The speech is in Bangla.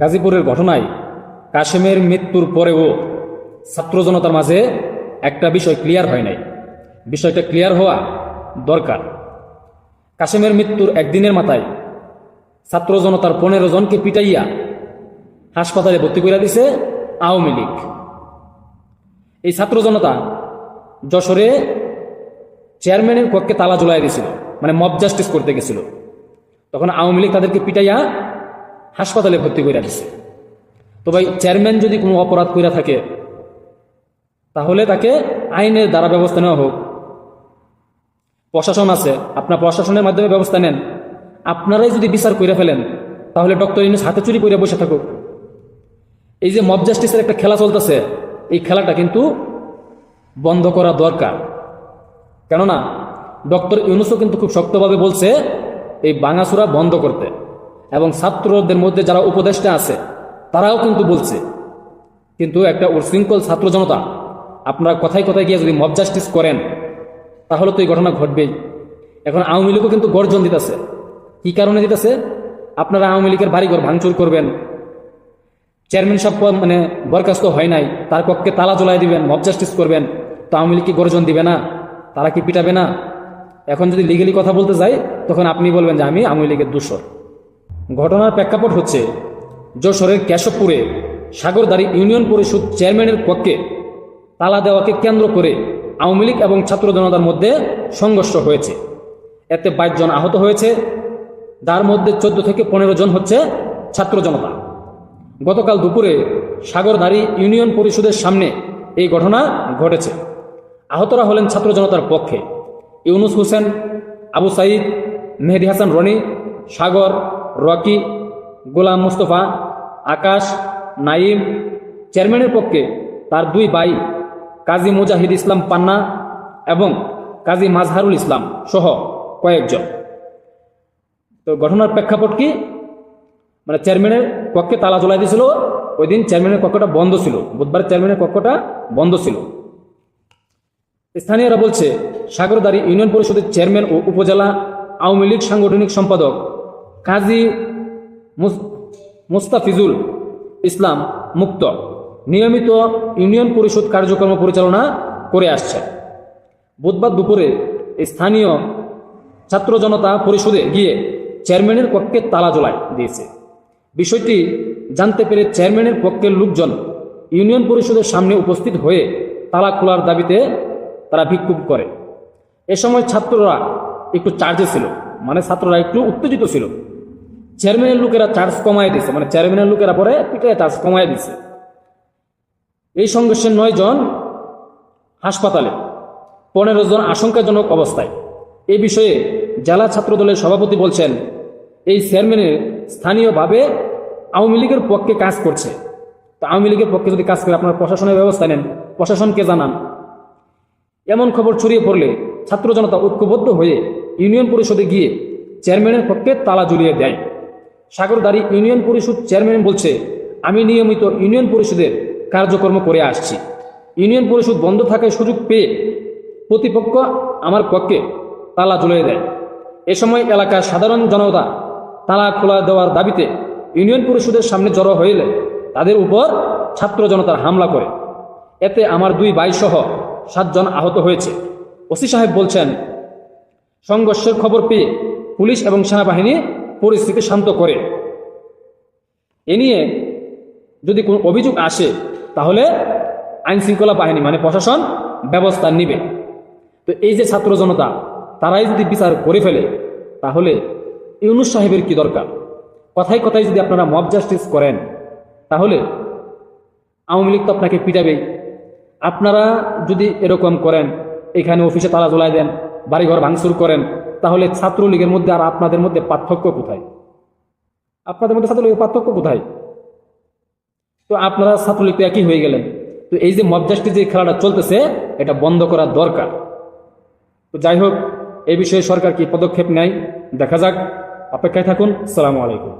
গাজীপুরের ঘটনায় কাশেমের মৃত্যুর পরেও ছাত্র জনতার মাঝে একটা বিষয় ক্লিয়ার হয় নাই। বিষয়টা ক্লিয়ার হওয়া দরকার। কাশেমের মৃত্যুর একদিনের মাথায় ছাত্র জনতার 15 জনকে পিটাইয়া হাসপাতালে ভর্তি করে দিছে আওয়ামী লীগ। এই ছাত্র জনতা যশোরে চেয়ারম্যানের কক্ষে তালা ঝুলাই দিয়েছিল, মানে মব জাস্টিস করতে গেছিল। তখন আওয়ামী লীগ তাদেরকে পিটাইয়া হাসপাতালে ভর্তি করে দিছে। তো ভাই, চেয়ারম্যান যদি কোনো অপরাধ করে থাকে তাহলে তাকে আইনের দ্বারা ব্যবস্থা নেওয়া হোক। প্রশাসন আছে, আপনার প্রশাসনের মাধ্যমে ব্যবস্থা নেন। আপনারাই যদি বিচার করে ফেলেন তাহলে ডক্টর ইউনূস হাতে চুরি করে বসে থাকুক। এই যে মব জাস্টিসের একটা খেলা চলতেছে, এই খেলাটা কিন্তু বন্ধ করা দরকার। কেননা ডক্টর ইউনূসও কিন্তু খুব শক্তভাবে বলছে এই ভাঙাচোরা বন্ধ করতে, এবং ছাত্রদের মধ্যে যারা উপদেষ্টা আছে তারাও কিন্তু বলছে। কিন্তু একটা উশৃঙ্খল ছাত্র জনতা আপনারা কথায় কথায় গিয়ে যদি মব জাস্টিস করেন তাহলে তো এই ঘটনা ঘটবেই। এখন আওয়ামী লীগও কিন্তু গর্জন দিতেছে। কি কারণে দিতেছে? আপনারা আওয়ামী লীগের বাড়িঘর ভাঙচুর করবেন, চেয়ারম্যান সাহেব মানে বরখাস্ত হয় নাই, তার পক্ষে তালা জ্বলাই দিবেন, মব জাস্টিস করবেন, তো আওয়ামী লীগ কি গর্জন দিবে না? তারা কি পিটাবে না? এখন যদি লিগেলি কথা বলতে যাই তখন আপনি বলবেন যে আমি আওয়ামী লীগের দোষর। ঘটনার প্রেক্ষাপট হচ্ছে যশোরের কেশবপুরে সাগরদাড়ি ইউনিয়ন পরিষদ চেয়ারম্যানের কক্ষে তালা দেওয়াকে কেন্দ্র করে আওয়ামী লীগ এবং ছাত্র জনতার মধ্যে সংঘর্ষ হয়েছে। এতে 22 জন আহত হয়েছে, যার মধ্যে 14 থেকে 15 জন হচ্ছে ছাত্র জনতা। গতকাল দুপুরে সাগরদাড়ি ইউনিয়ন পরিষদের সামনে এই ঘটনা ঘটেছে। আহতরা হলেন ছাত্র জনতার পক্ষে ইউনুস হোসেন, আবু সাইদ, মেহেদি হাসান রনি, সাগর, রকি, গোলাম মুস্তফা, আকাশ, নাইম। চেয়ারম্যানের পক্ষে তার 2 ভাই কাজী মুজাহিদ ইসলাম পান্না এবং কাজী মাজহারুল ইসলাম সহ কয়েকজন। তো ঘটনার প্রেক্ষাপট কি? মানে চেয়ারম্যানের কক্ষে তালা ঝোলাই দিয়েছিল। ওই দিন চেয়ারম্যানের কক্ষটা বন্ধ ছিল, বুধবার চেয়ারম্যানের কক্ষটা বন্ধ ছিল। স্থানীয়রা বলছে সাগরদাড়ি ইউনিয়ন পরিষদের চেয়ারম্যান ও উপজেলা আওয়ামী লীগ সাংগঠনিক সম্পাদক কাজী মুস্তাফিজুল ইসলাম মুক্ত নিয়মিত ইউনিয়ন পরিষদ কার্যক্রম পরিচালনা করে আসছে। বুধবার দুপুরে স্থানীয় ছাত্র জনতা পরিষদে গিয়ে চেয়ারম্যানের কক্ষে তালা ঝোলায় দিয়েছে। বিষয়টি জানতে পেরে চেয়ারম্যানের পক্ষের লোকজন ইউনিয়ন পরিষদের সামনে উপস্থিত হয়ে তালা খোলার দাবিতে তারা বিক্ষোভ করে। এ সময় ছাত্ররা একটু চার্জে ছিল, মানে ছাত্ররা একটু উত্তেজিত ছিল। চেয়ারম্যানের লোকেরা চার্জ কমায় দিয়েছে, মানে চেয়ারম্যানের লোকেরা পরে পিঠে চার্জ কমায় দিয়েছে। এই সংঘর্ষে 9 জন হাসপাতালে, 15 জন আশঙ্কাজনক অবস্থায়। এই বিষয়ে জেলা ছাত্র দলের সভাপতি বলছেন, এই চেয়ারম্যানের স্থানীয়ভাবে আওয়ামী লীগের পক্ষে কাজ করছে। তো আওয়ামী লীগের পক্ষে যদি কাজ করে আপনারা প্রশাসনের ব্যবস্থা নেন, প্রশাসনকে জানান। এমন খবর ছড়িয়ে পড়লে ছাত্র জনতা ঐক্যবদ্ধ হয়ে ইউনিয়ন পরিষদে গিয়ে চেয়ারম্যানের পক্ষে তালা ঝুলিয়ে দেয়। সাগরদাড়ি ইউনিয়ন পরিষদ চেয়ারম্যান বলছে, আমি নিয়মিত ইউনিয়ন পরিষদের কার্যক্রম করে আসছি। ইউনিয়ন পরিষদ বন্ধ থাকায় সুযোগ পেয়ে প্রতিপক্ষ আমার কক্ষে তালা ঝুলিয়ে দেয়। এ সময় এলাকার সাধারণ জনতা তালা খোলা দেওয়ার দাবিতে ইউনিয়ন পরিষদের সামনে জড়ো হইলে তাদের উপর ছাত্র জনতার হামলা করে। এতে আমার 2 ভাই সহ 7 জন আহত হয়েছে। ওসি সাহেব বলছেন, সংঘর্ষের খবর পেয়ে পুলিশ এবং সেনাবাহিনী পরিস্থিতি শান্ত করে। এ নিয়ে যদি কোনো অভিযোগ আসে তাহলে আইন শৃঙ্খলা বাহিনী মানে প্রশাসন ব্যবস্থা নিবে। তো এই যে ছাত্র জনতা তারাই যদি বিচার করে ফেলে তাহলে ইউনূস সাহেবের কি দরকার? কথায় কথায় যদি আপনারা মব জাস্টিস করেন তাহলে আওয়ামী লীগ তো আপনাকে পিটাবেই। আপনারা যদি এরকম করেন, এখানে অফিসে তালা ঝোলাই দেন, বাড়িঘর ভাঙচুর করেন, তাহলে ছাত্রলীগের মধ্যে আর আপনাদের মধ্যে পার্থক্য কোথায়? আপনাদের মধ্যে ছাত্রলীগের পার্থক্য কোথায়? তো আপনারা ছাত্রলীগ তো একই হয়ে গেলেন। তো এই যে মব জাস্টিস যে খেলাটা চলতেছে এটা বন্ধ করা দরকার। তো যাই হোক, এই বিষয়ে সরকার কি পদক্ষেপ নেয় দেখা যাক, অপেক্ষায় থাকুন। আসসালামু আলাইকুম।